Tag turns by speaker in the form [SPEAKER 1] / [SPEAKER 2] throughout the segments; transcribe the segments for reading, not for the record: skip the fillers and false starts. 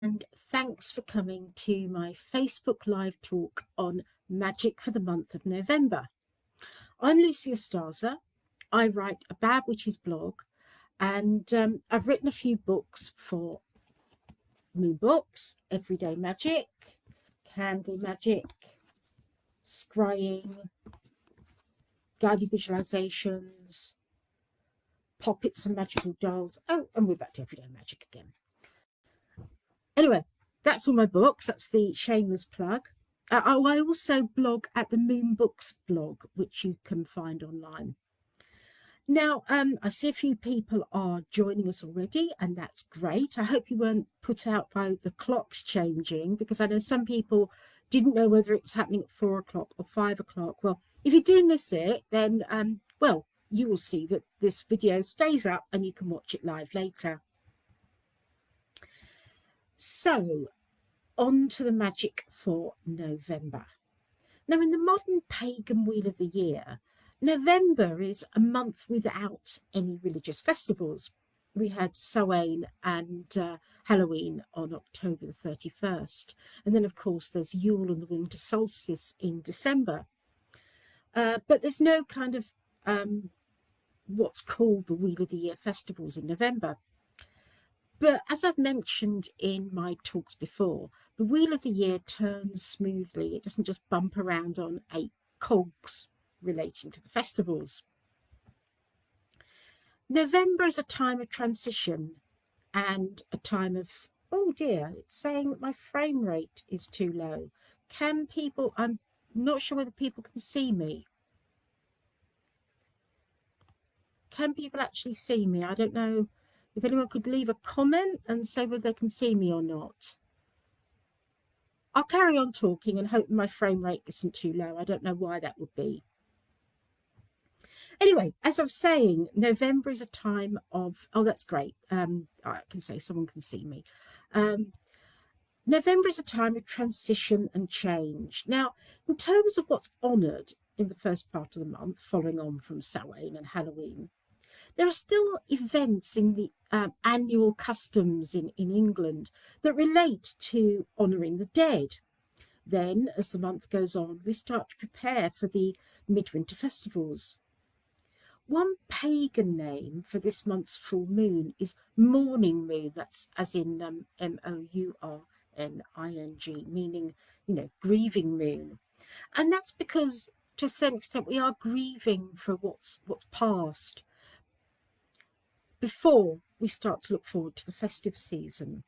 [SPEAKER 1] and thanks for coming to my Facebook Live talk on magic for the month of November. I'm Lucya Starza. I write a Bad Witches blog, and I've written a few books for Moon Books, Everyday Magic, Candle Magic, Scrying, Guided Visualizations, Poppets and Magical Dolls. Oh, and we're back to Everyday Magic again. Anyway, that's all my books. That's the shameless plug. I also blog at the Moon Books blog, which you can find online. Now, I see a few people are joining us already, and that's great. I hope you weren't put out by the clocks changing, because I know some people didn't know whether it was happening at 4 o'clock or 5 o'clock. Well, if you do miss it, then, well, you will see that this video stays up and you can watch it live later. So, on to the magic for November. Now, in the modern pagan wheel of the year, November is a month without any religious festivals. We had Samhain and Halloween on October the 31st. And then, of course, there's Yule and the winter solstice in December. But there's no kind of what's called the Wheel of the Year festivals in November. But as I've mentioned in my talks before, the Wheel of the Year turns smoothly. It doesn't just bump around on 8 cogs relating to the festivals. November is a time of transition and a time of, oh dear, it's saying that my frame rate is too low. Can people, I'm not sure whether people can see me. Can people actually see me? I don't know. If anyone could leave a comment and say whether they can see me or not. I'll carry on talking and hope my frame rate isn't too low. I don't know why that would be. Anyway, as I was saying, November is a time of, oh, that's great. I can say someone can see me. November is a time of transition and change. Now, in terms of what's honoured in the first part of the month, following on from Samhain and Halloween, there are still events in the annual customs in England that relate to honouring the dead. Then, as the month goes on, we start to prepare for the midwinter festivals. One pagan name for this month's full moon is mourning moon. That's as in M-O-U-R-N-I-N-G, meaning, you know, grieving moon. And that's because, to a certain extent, we are grieving for what's past before we start to look forward to the festive season.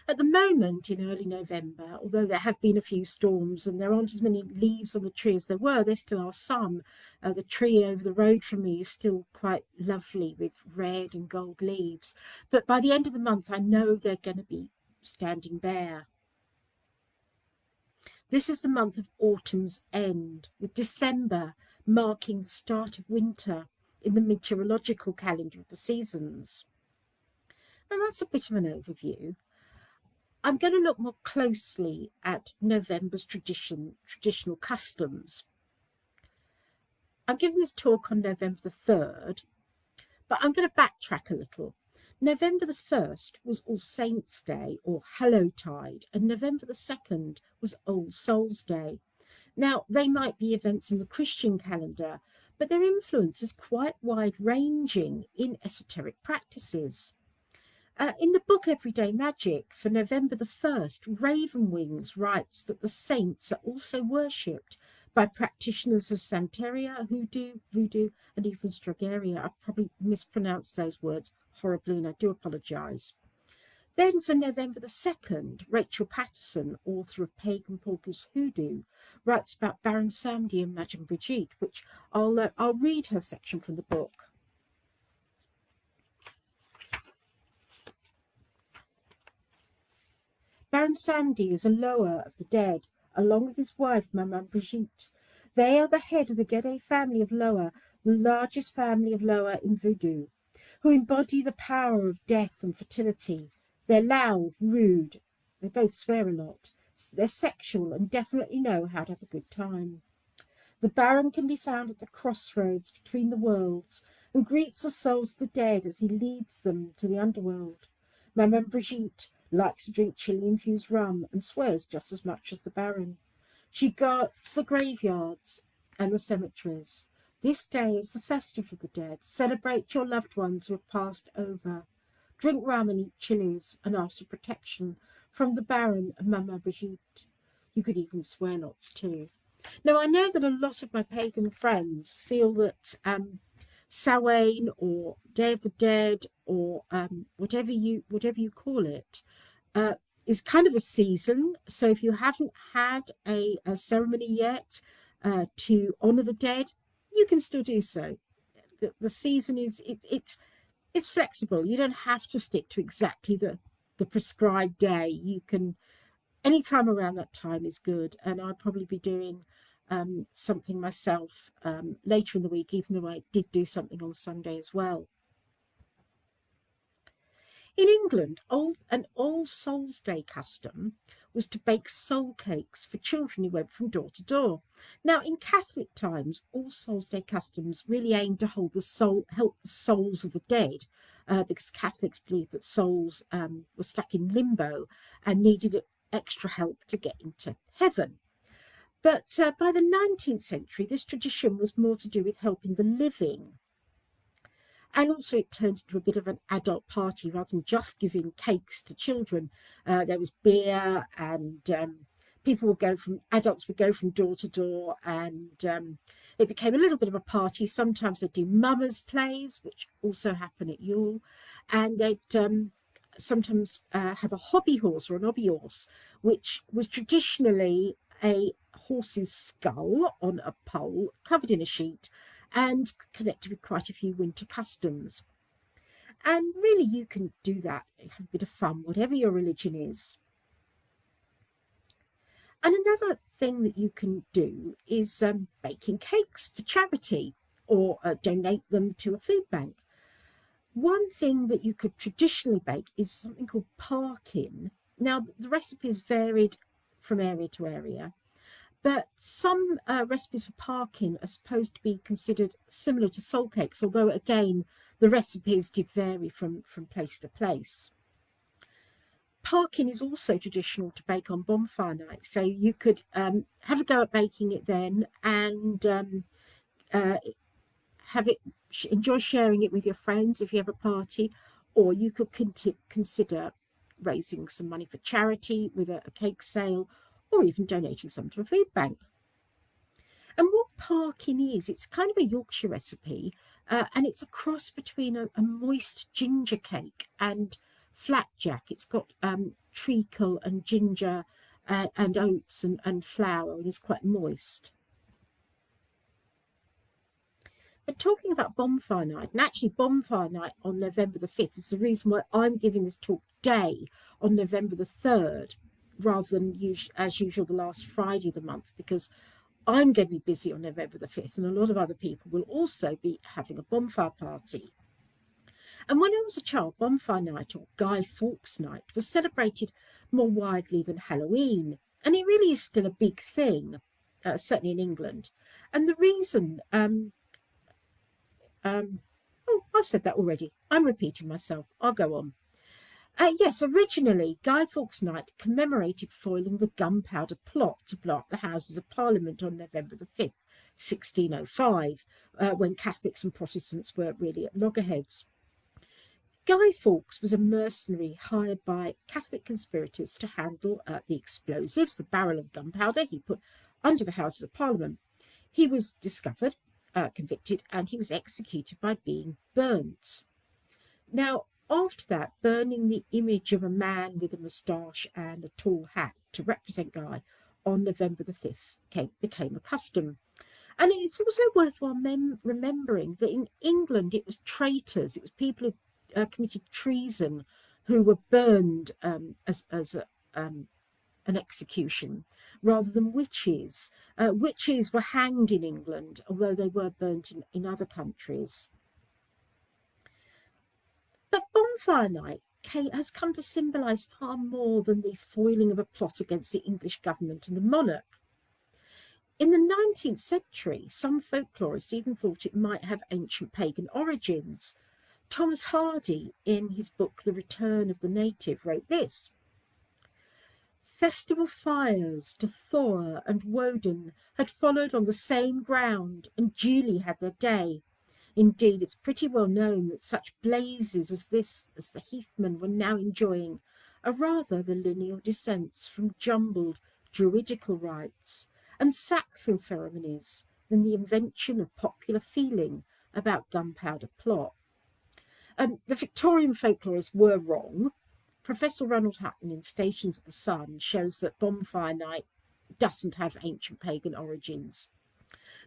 [SPEAKER 1] At the moment, in early November, although there have been a few storms and there aren't as many leaves on the tree as there were, there still are some. The tree over the road from me is still quite lovely with red and gold leaves. But by the end of the month, I know they're going to be standing bare. This is the month of autumn's end, with December marking the start of winter in the meteorological calendar of the seasons. And that's a bit of an overview. I'm going to look more closely at November's traditional customs. I'm giving this talk on November the 3rd, but I'm going to backtrack a little. November the 1st was All Saints' Day, or Hallowtide, and November the 2nd was All Souls' Day. Now, they might be events in the Christian calendar, but their influence is quite wide-ranging in esoteric practices. In the book Everyday Magic for November the 1st, Ravenwings writes that the saints are also worshipped by practitioners of Santeria, Hoodoo, Voodoo, and even Stragaria. I've probably mispronounced those words horribly, and I do apologise. Then for November the 2nd, Rachel Patterson, author of Pagan Portals Hoodoo, writes about Baron Samedi and Madame Brigitte, which I'll read her section from the book. Baron Samedi is a lower of the dead, along with his wife, Madame Brigitte. They are the head of the Gede family of Loa, the largest family of Loa in Voodoo, who embody the power of death and fertility. They're loud, rude, they both swear a lot. They're sexual and definitely know how to have a good time. The Baron can be found at the crossroads between the worlds and greets the souls of the dead as he leads them to the underworld. Maman Brigitte likes to drink chili-infused rum and swears just as much as the Baron. She guards the graveyards and the cemeteries. This day is the festival of the dead. Celebrate your loved ones who have passed over. Drink rum and eat chilies and ask for protection from the Baron and Maman Brigitte. You could even swear lots too. Now, I know that a lot of my pagan friends feel that Samhain or Day of the Dead or whatever you call it is kind of a season. So if you haven't had a ceremony yet to honour the dead, you can still do so. The season is it's flexible. You don't have to stick to exactly the prescribed day. You can, any time around that time is good. And I'll probably be doing something myself later in the week, even though I did do something on Sunday as well. In England, an All Souls Day custom was to bake soul cakes for children who went from door to door. Now, in Catholic times, All Souls Day customs really aimed to help the souls of the dead, because Catholics believed that souls were stuck in limbo and needed extra help to get into heaven. But by the 19th century, this tradition was more to do with helping the living. And also it turned into a bit of an adult party rather than just giving cakes to children. There was beer and adults would go from door to door, and it became a little bit of a party. Sometimes they'd do mummers plays, which also happen at Yule, and they'd sometimes have a hobby horse or an hobby horse, which was traditionally a horse's skull on a pole covered in a sheet and connected with quite a few winter customs. And really you can do that, have a bit of fun, whatever your religion is. And another thing that you can do is baking cakes for charity or donate them to a food bank. One thing that you could traditionally bake is something called parkin. Now, the recipes varied from area to area, but some recipes for parkin are supposed to be considered similar to soul cakes, although, again, the recipes did vary from place to place. Parkin is also traditional to bake on Bonfire Night, so you could have a go at baking it then and enjoy sharing it with your friends if you have a party, or you could consider raising some money for charity with a cake sale, or even donating some to a food bank. And what parkin is, it's kind of a Yorkshire recipe, and it's a cross between a moist ginger cake and flapjack. It's got treacle and ginger and oats and flour, and it's quite moist. But talking about Bonfire Night, and actually Bonfire Night on November the 5th is the reason why I'm giving this talk today on November the 3rd, rather than as usual the last Friday of the month, because I'm going to be busy on November the 5th, and a lot of other people will also be having a bonfire party. And when I was a child, Bonfire Night, or Guy Fawkes Night, was celebrated more widely than Halloween, and it really is still a big thing, certainly in England. And the reason oh, I've said that already. I'm repeating myself. I'll go on. Yes, originally, Guy Fawkes Night commemorated foiling the gunpowder plot to blow up the Houses of Parliament on November the 5th, 1605, when Catholics and Protestants were really at loggerheads. Guy Fawkes was a mercenary hired by Catholic conspirators to handle the explosives, the barrel of gunpowder he put under the Houses of Parliament. He was discovered, convicted, and he was executed by being burnt. Now, after that, burning the image of a man with a moustache and a tall hat to represent Guy on November the 5th became a custom. And it's also worthwhile remembering that in England it was traitors, it was people who committed treason who were burned as an execution, rather than witches. Witches were hanged in England, although they were burnt in other countries. But Bonfire Night has come to symbolise far more than the foiling of a plot against the English government and the monarch. In the 19th century, some folklorists even thought it might have ancient pagan origins. Thomas Hardy, in his book The Return of the Native, wrote this: "Festival fires to Thor and Woden had followed on the same ground, and duly had their day. Indeed, it's pretty well known that such blazes as this as the heathmen were now enjoying are rather the lineal descents from jumbled druidical rites and Saxon ceremonies than the invention of popular feeling about gunpowder plot." The Victorian folklorists were wrong. Professor Ronald Hutton in Stations of the Sun shows that Bonfire Night doesn't have ancient pagan origins.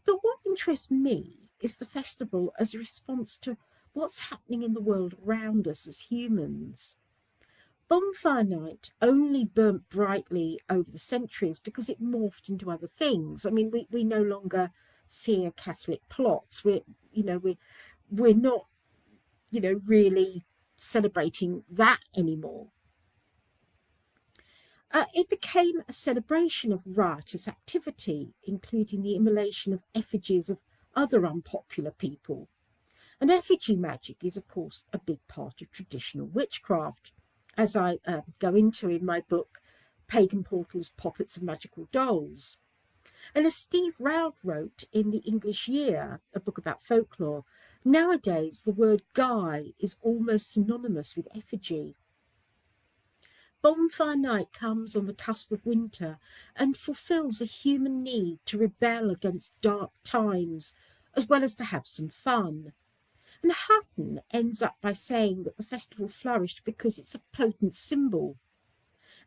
[SPEAKER 1] But what interests me is the festival as a response to what's happening in the world around us as humans. Bonfire Night only burnt brightly over the centuries because it morphed into other things. I mean, we no longer fear Catholic plots. We're not, really celebrating that anymore. It became a celebration of riotous activity, including the immolation of effigies of other unpopular people. And effigy magic is, of course, a big part of traditional witchcraft, as I go into in my book, Pagan Portals, Poppets and Magical Dolls. And as Steve Roud wrote in The English Year, a book about folklore, nowadays the word guy is almost synonymous with effigy. Bonfire Night comes on the cusp of winter and fulfills a human need to rebel against dark times, as well as to have some fun. And Hutton ends up by saying that the festival flourished because it's a potent symbol.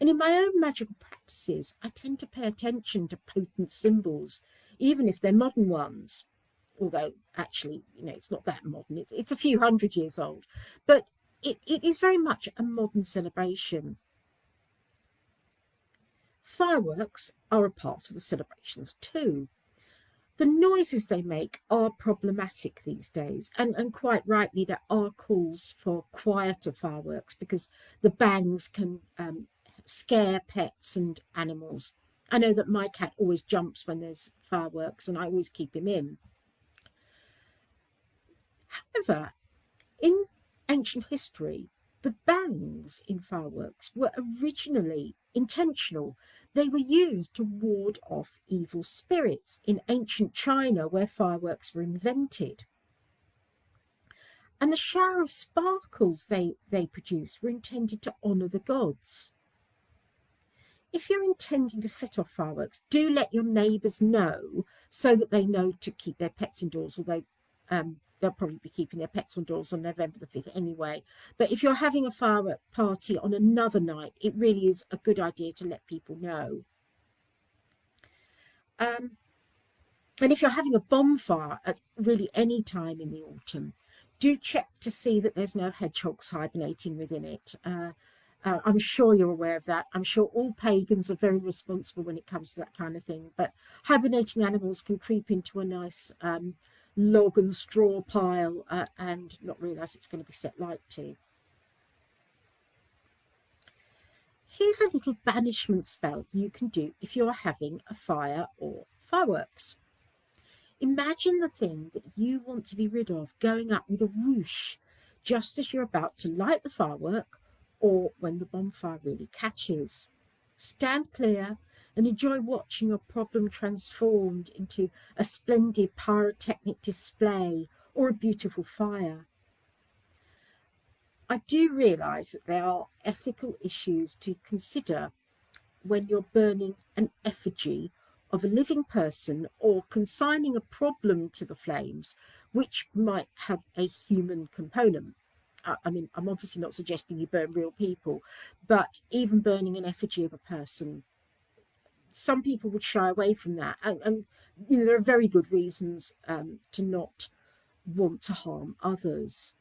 [SPEAKER 1] And in my own magical practices, I tend to pay attention to potent symbols, even if they're modern ones. Although, actually, it's not that modern. It's a few hundred years old. But it is very much a modern celebration. Fireworks are a part of the celebrations too. The noises they make are problematic these days, and quite rightly there are calls for quieter fireworks because the bangs can scare pets and animals. I know that my cat always jumps when there's fireworks and I always keep him in. However, in ancient history, the bangs in fireworks were originally intentional. They were used to ward off evil spirits in ancient China, where fireworks were invented. And the shower of sparkles they produced were intended to honour the gods. If you're intending to set off fireworks, do let your neighbours know so that they know to keep their pets indoors, although they'll probably be keeping their pets indoors on November the 5th anyway. But if you're having a firework party on another night, it really is a good idea to let people know. And if you're having a bonfire at really any time in the autumn, do check to see that there's no hedgehogs hibernating within it. I'm sure you're aware of that. I'm sure all pagans are very responsible when it comes to that kind of thing. But hibernating animals can creep into a nice log and straw pile and not realise it's going to be set light to. Here's a little banishment spell you can do if you're having a fire or fireworks. Imagine the thing that you want to be rid of going up with a whoosh just as you're about to light the firework or when the bonfire really catches. Stand clear and enjoy watching your problem transformed into a splendid pyrotechnic display or a beautiful fire. I do realise that there are ethical issues to consider when you're burning an effigy of a living person or consigning a problem to the flames, which might have a human component. I mean, I'm obviously not suggesting you burn real people, but even burning an effigy of a person, some people would shy away from that. And there are very good reasons to not want to harm others.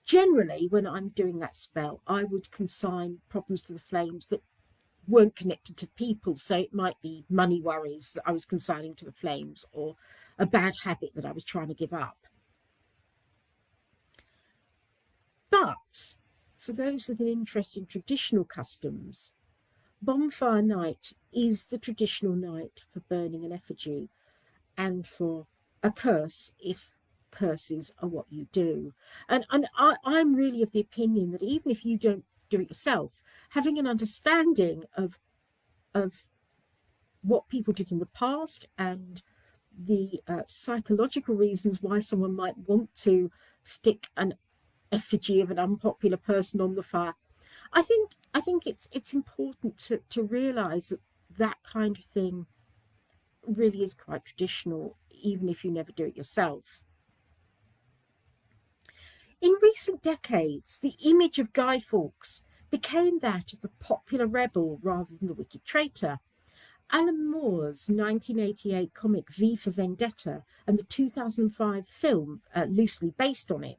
[SPEAKER 1] Generally, when I'm doing that spell, I would consign problems to the flames that weren't connected to people. So it might be money worries that I was consigning to the flames or a bad habit that I was trying to give up. But for those with an interest in traditional customs, Bonfire Night is the traditional night for burning an effigy and for a curse if curses are what you do. And I'm really of the opinion that even if you don't do it yourself, having an understanding of what people did in the past and the psychological reasons why someone might want to stick an effigy of an unpopular person on the fire. I think it's important to realise that that kind of thing really is quite traditional, even if you never do it yourself. In recent decades, the image of Guy Fawkes became that of the popular rebel rather than the wicked traitor. Alan Moore's 1988 comic V for Vendetta and the 2005 film, loosely based on it,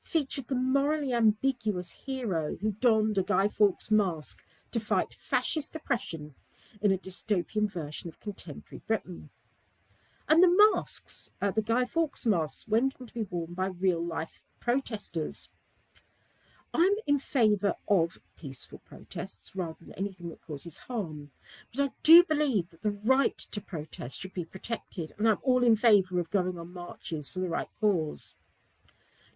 [SPEAKER 1] featured the morally ambiguous hero who donned a Guy Fawkes mask to fight fascist oppression in a dystopian version of contemporary Britain. And the masks, the Guy Fawkes masks, went on to be worn by real-life protesters. I'm in favour of peaceful protests rather than anything that causes harm, but I do believe that the right to protest should be protected, and I'm all in favour of going on marches for the right cause.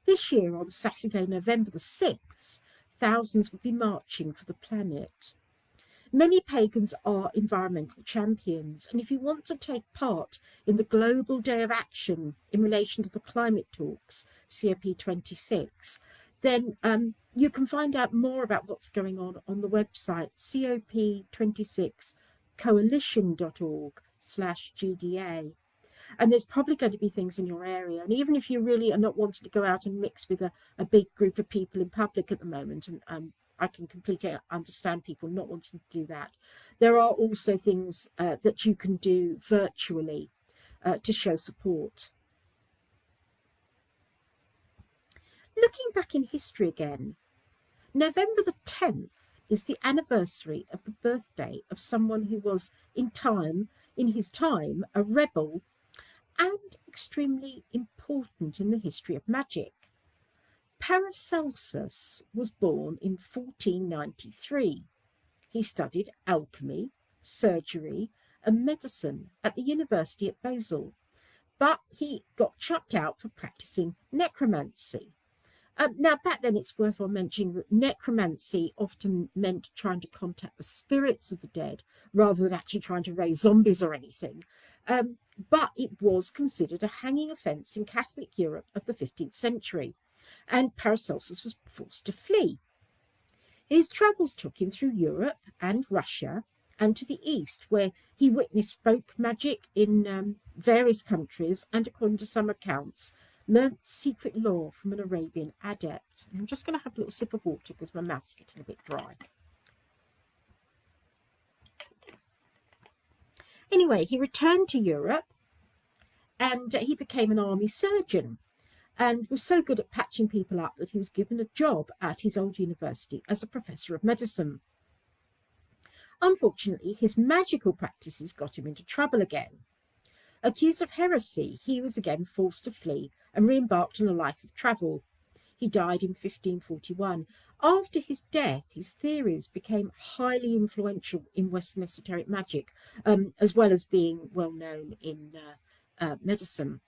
[SPEAKER 1] This year, on Saturday, November the 6th, thousands will be marching for the planet. Many pagans are environmental champions, and if you want to take part in the Global Day of Action in relation to the climate talks, COP26, then you can find out more about what's going on the website cop26coalition.org/GDA. And there's probably going to be things in your area. And even if you really are not wanting to go out and mix with a big group of people in public at the moment, and I can completely understand people not wanting to do that, there are also things that you can do virtually to show support. Looking back in history again, November the 10th is the anniversary of the birthday of someone who was in his time, a rebel and extremely important in the history of magic. Paracelsus was born in 1493. He studied alchemy, surgery, and medicine at the University at Basel, but he got chucked out for practicing necromancy. Now, back then, it's worthwhile mentioning that necromancy often meant trying to contact the spirits of the dead rather than actually trying to raise zombies or anything. But it was considered a hanging offence in Catholic Europe of the 15th century, and Paracelsus was forced to flee. His travels took him through Europe and Russia and to the East, where he witnessed folk magic in various countries and, according to some accounts, learnt secret lore from an Arabian adept. I'm just going to have a little sip of water because my mouth's getting a bit dry. Anyway, he returned to Europe and he became an army surgeon and was so good at patching people up that he was given a job at his old university as a professor of medicine. Unfortunately, his magical practices got him into trouble again. Accused of heresy, he was again forced to flee and re-embarked on a life of travel. He died in 1541. After his death, his theories became highly influential in Western esoteric magic, as well as being well known in medicine.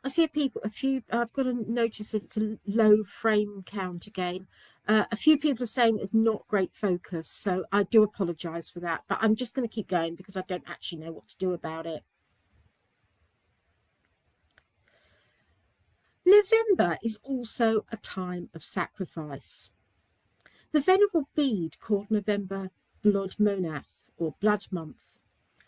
[SPEAKER 1] I see I've got to notice that it's a low frame count again. A few people are saying there's not great focus, so I do apologise for that, but I'm just going to keep going because I don't actually know what to do about it. November is also a time of sacrifice. The venerable Bede called November Blood Monath, or Blood Month.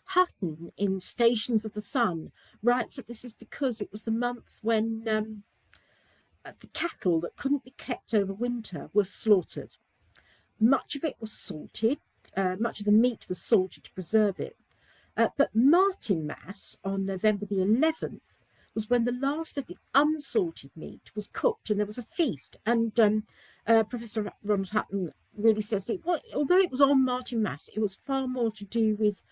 [SPEAKER 1] Hutton, in Stations of the Sun, writes that this is because it was the month when the cattle that couldn't be kept over winter were slaughtered. Much of it was salted, much of the meat was salted to preserve it. But Martinmas on November the 11th was when the last of the unsalted meat was cooked and there was a feast. And Professor Ronald Hutton really says that although it was on Martinmas, it was far more to do with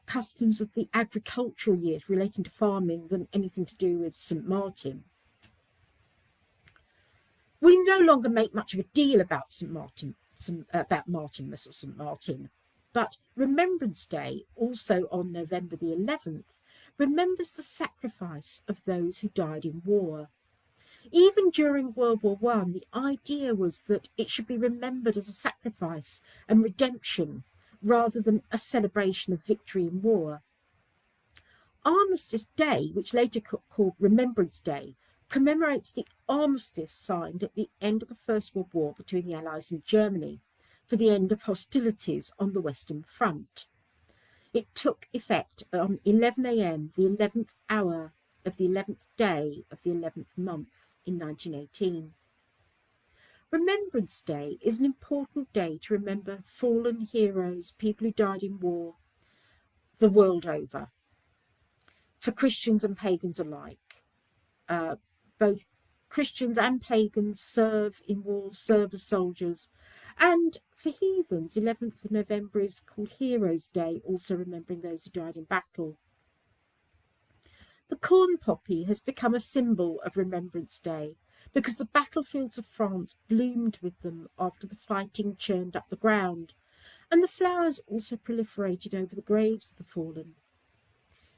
[SPEAKER 1] customs of the agricultural year relating to farming than anything to do with St. Martin. We no longer make much of a deal about about Martinmas or St. Martin, but Remembrance Day, also on November the 11th, remembers the sacrifice of those who died in war. Even during World War I, the idea was that it should be remembered as a sacrifice and redemption rather than a celebration of victory in war. Armistice Day, which later called Remembrance Day, commemorates the armistice signed at the end of the First World War between the Allies and Germany for the end of hostilities on the Western Front. It took effect on 11 a.m., the 11th hour of the 11th day of the 11th month in 1918. Remembrance Day is an important day to remember fallen heroes, people who died in war, the world over, for Christians and pagans alike. Both Christians and pagans serve in wars, serve as soldiers. And for heathens, 11th of November is called Heroes' Day, also remembering those who died in battle. The corn poppy has become a symbol of Remembrance Day because the battlefields of France bloomed with them after the fighting churned up the ground, and the flowers also proliferated over the graves of the fallen.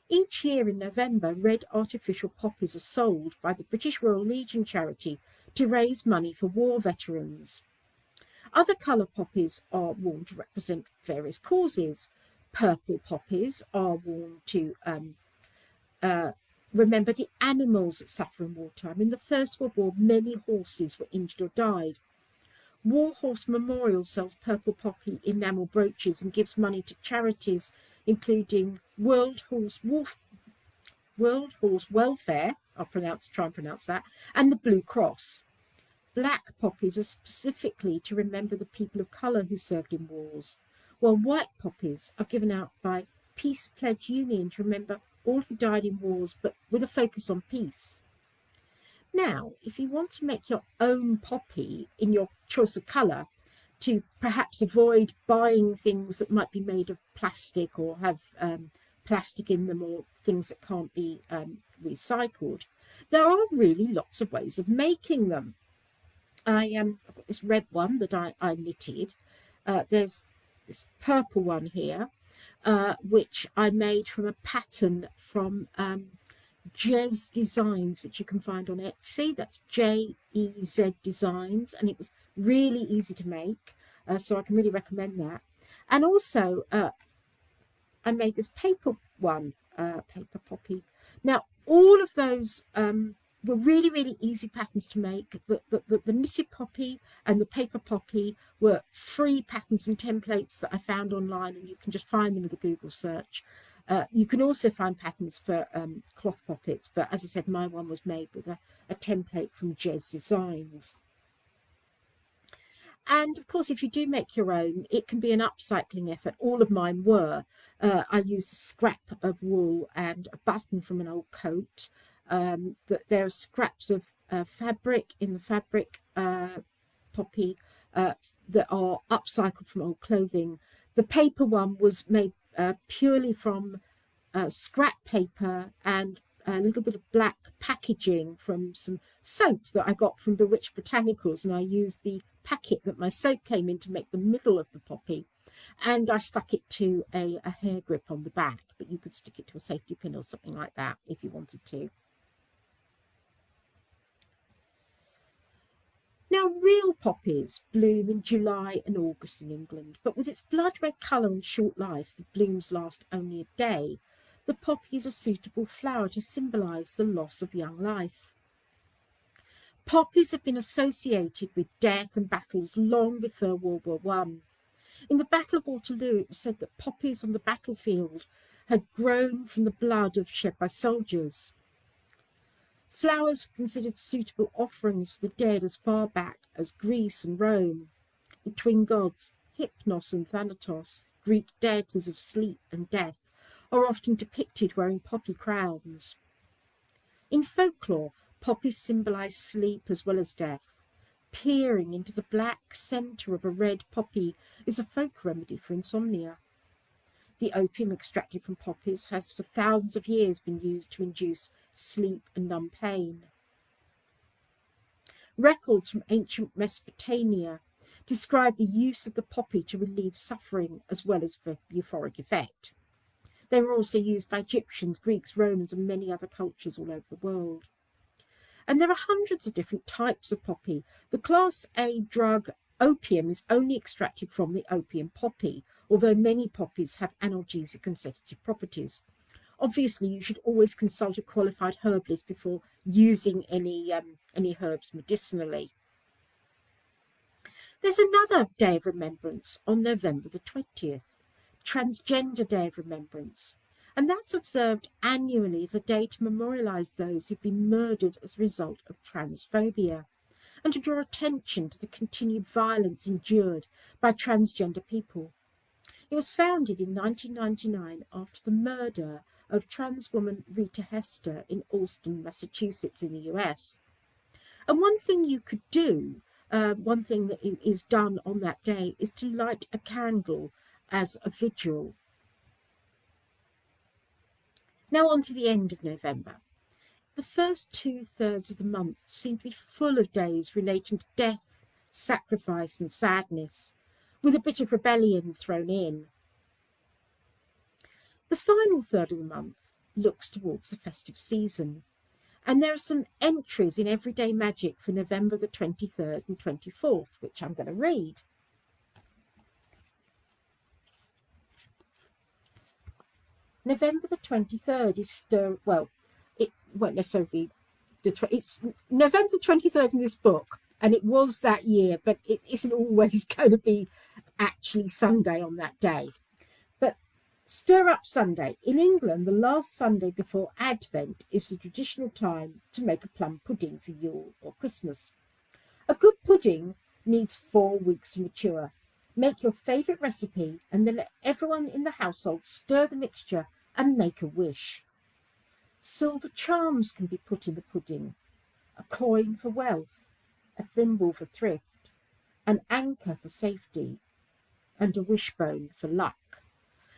[SPEAKER 1] Each year in November, red artificial poppies are sold by the British Royal Legion charity to raise money for war veterans. Other colour poppies are worn to represent various causes. Purple poppies are worn to remember the animals that suffer in wartime. In the First World War, many horses were injured or died. War Horse Memorial sells purple poppy enamel brooches and gives money to charities including World Horse Welfare, try and pronounce that, and the Blue Cross. Black poppies are specifically to remember the people of colour who served in wars, while white poppies are given out by Peace Pledge Union to remember all who died in wars, but with a focus on peace. Now, if you want to make your own poppy in your choice of colour, to perhaps avoid buying things that might be made of plastic or have plastic in them or things that can't be recycled, there are really lots of ways of making them. I've got this red one that I knitted. There's this purple one here, which I made from a pattern from Jez Designs, which you can find on Etsy. That's J-E-Z Designs, and it was really easy to make, so I can really recommend that. And also I made this paper one, paper poppy. Now all of those were really easy patterns to make. The knitted poppy and the paper poppy were free patterns and templates that I found online, and you can just find them with a Google search. You can also find patterns for cloth poppets, but as I said, my one was made with a template from Jez Designs. And of course, if you do make your own, it can be an upcycling effort. All of mine were. I used a scrap of wool and a button from an old coat. There are scraps of fabric in the fabric poppy that are upcycled from old clothing. The paper one was made purely from scrap paper and a little bit of black packaging from some soap that I got from Bewitched Botanicals, and I used the packet that my soap came in to make the middle of the poppy, and I stuck it to a hair grip on the back, but you could stick it to a safety pin or something like that if you wanted to. Now, real poppies bloom in July and August in England, but with its blood red colour and short life, the blooms last only a day. The poppy is a suitable flower to symbolise the loss of young life. Poppies have been associated with death and battles long before World War I. In the Battle of Waterloo, it was said that poppies on the battlefield had grown from the blood shed by soldiers. Flowers were considered suitable offerings for the dead as far back as Greece and Rome. The twin gods, Hypnos and Thanatos, Greek deities of sleep and death, are often depicted wearing poppy crowns. In folklore, poppies symbolise sleep as well as death. Peering into the black centre of a red poppy is a folk remedy for insomnia. The opium extracted from poppies has for thousands of years been used to induce sleep and numb pain. Records from ancient Mesopotamia describe the use of the poppy to relieve suffering as well as for euphoric effect. They were also used by Egyptians, Greeks, Romans, and many other cultures all over the world. And there are hundreds of different types of poppy. The Class A drug opium is only extracted from the opium poppy, although many poppies have analgesic and sedative properties. Obviously, you should always consult a qualified herbalist before using any herbs medicinally. There's another Day of Remembrance on November the 20th, Transgender Day of Remembrance, and that's observed annually as a day to memorialise those who've been murdered as a result of transphobia, and to draw attention to the continued violence endured by transgender people. It was founded in 1999 after the murder of trans woman Rita Hester in Allston, Massachusetts in the US. And one thing you could do, one thing that is done on that day, is to light a candle as a vigil. Now on to the end of November. The first 2/3 of the month seem to be full of days relating to death, sacrifice and sadness, with a bit of rebellion thrown in. The final third of the month looks towards the festive season, and there are some entries in Everyday Magic for November the 23rd and 24th, which I'm going to read. November the 23rd is it won't necessarily be it's November the 23rd in this book, and it was that year, but it isn't always going to be actually Sunday on that day. But Stir Up Sunday. In England, the last Sunday before Advent is the traditional time to make a plum pudding for Yule or Christmas. A good pudding needs 4 weeks to mature. Make your favourite recipe and then let everyone in the household stir the mixture and make a wish. Silver charms can be put in the pudding. A coin for wealth, a thimble for thrift, an anchor for safety, and a wishbone for luck.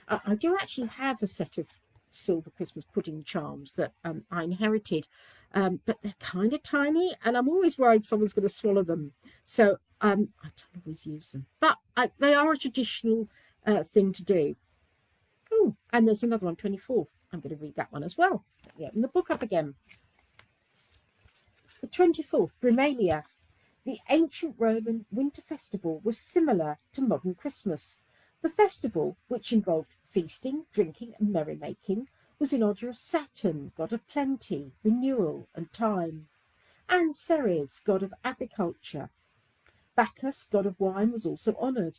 [SPEAKER 1] I do actually have a set of silver Christmas pudding charms that I inherited, but they're kind of tiny, and I'm always worried someone's going to swallow them. So I don't always use them, but they are a traditional thing to do. Oh, and there's another one, 24th. I'm going to read that one as well. Open the book up again. The 24th, Brumalia. The ancient Roman winter festival was similar to modern Christmas. The festival, which involved feasting, drinking and merrymaking, was in honour of Saturn, god of plenty, renewal and time, and Ceres, god of agriculture. Bacchus, god of wine, was also honoured.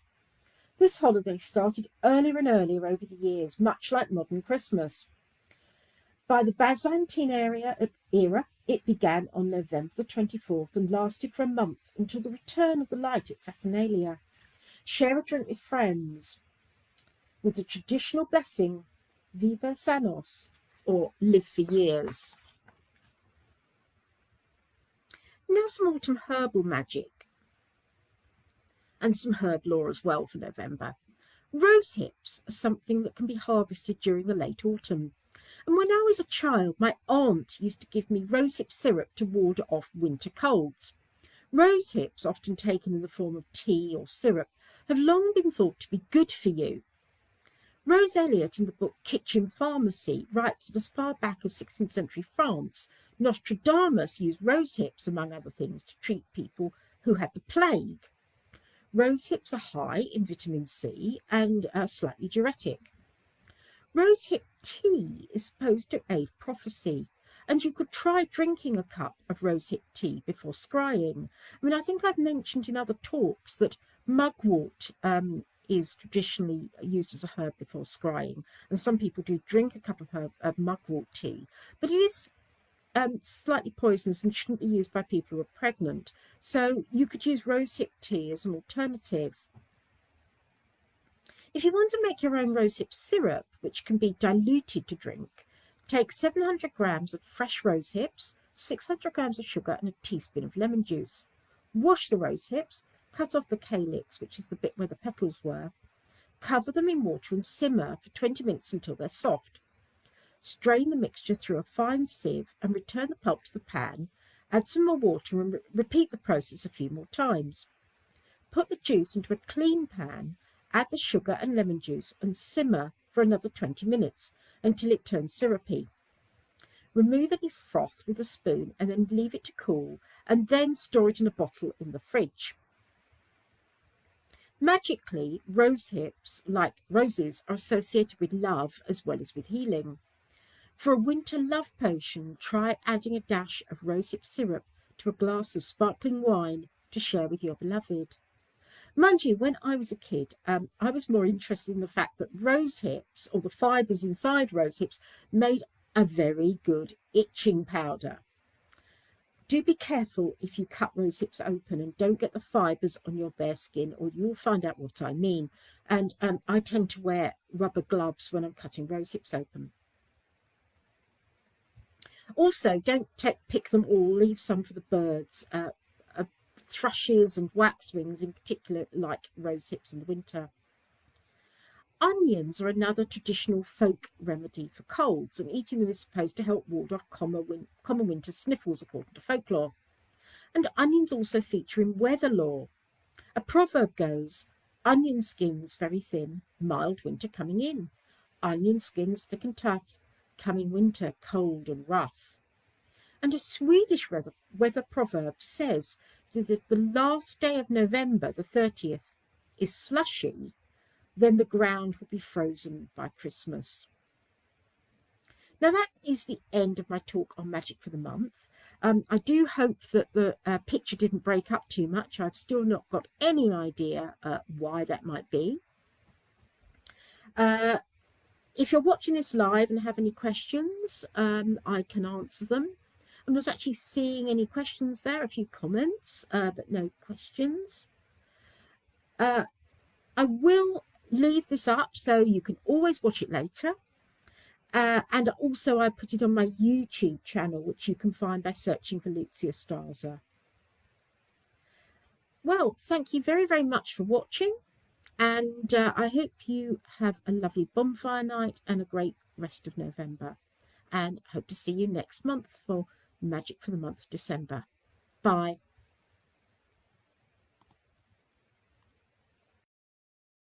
[SPEAKER 1] This holiday started earlier and earlier over the years, much like modern Christmas. By the Byzantine era, it began on November the 24th and lasted for a month until the return of the light at Saturnalia. Share a drink with friends, with the traditional blessing, Viva Sanos, or live for years. Now some autumn herbal magic and some herb lore as well for November. Rose hips are something that can be harvested during the late autumn. And when I was a child, my aunt used to give me rosehip syrup to ward off winter colds. Rose hips, often taken in the form of tea or syrup, have long been thought to be good for you. Rose Elliott, in the book Kitchen Pharmacy, writes that as far back as 16th century France, Nostradamus used rose hips, among other things, to treat people who had the plague. Rose hips are high in vitamin C and are slightly diuretic. Rosehip tea is supposed to aid prophecy, and you could try drinking a cup of rosehip tea before scrying. I mean, I think I've mentioned in other talks that mugwort is traditionally used as a herb before scrying, and some people do drink a cup of mugwort tea, but it is slightly poisonous and shouldn't be used by people who are pregnant. So you could use rosehip tea as an alternative. If you want to make your own rosehip syrup, which can be diluted to drink, take 700 grams of fresh rosehips, 600 grams of sugar and a teaspoon of lemon juice. Wash the rosehips, cut off the calyx, which is the bit where the petals were, cover them in water and simmer for 20 minutes until they're soft. Strain the mixture through a fine sieve and return the pulp to the pan, add some more water and repeat the process a few more times. Put the juice into a clean pan, add the sugar and lemon juice and simmer for another 20 minutes. until it turns syrupy. Remove any froth with a spoon and then leave it to cool, and then store it in a bottle in the fridge. Magically, rose hips, like roses, are associated with love as well as with healing. For a winter love potion, try adding a dash of rosehip syrup to a glass of sparkling wine to share with your beloved. Mind you, when I was a kid, I was more interested in the fact that rose hips, or the fibres inside rose hips, made a very good itching powder. Do be careful if you cut rose hips open and don't get the fibres on your bare skin, or you'll find out what I mean. And I tend to wear rubber gloves when I'm cutting rose hips open. Also, don't pick them all, leave some for the birds. Thrushes and waxwings in particular like rose hips in the winter. Onions are another traditional folk remedy for colds, and eating them is supposed to help ward off common winter sniffles, according to folklore. And onions also feature in weather lore. A proverb goes, onion skins very thin, mild winter coming in. Onion skins thick and tough, coming winter cold and rough. And a Swedish weather proverb says that if the last day of November, the 30th, is slushy, then the ground will be frozen by Christmas. Now that is the end of my talk on magic for the month. I do hope that the picture didn't break up too much. I've still not got any idea why that might be. If you're watching this live and have any questions, I can answer them. I'm not actually seeing any questions there, a few comments, but no questions. I will leave this up so you can always watch it later. And also I put it on my YouTube channel, which you can find by searching for Lucya Starza. Well, thank you very, very much for watching. And I hope you have a lovely bonfire night and a great rest of November. And hope to see you next month for Magic for the month of December. Bye.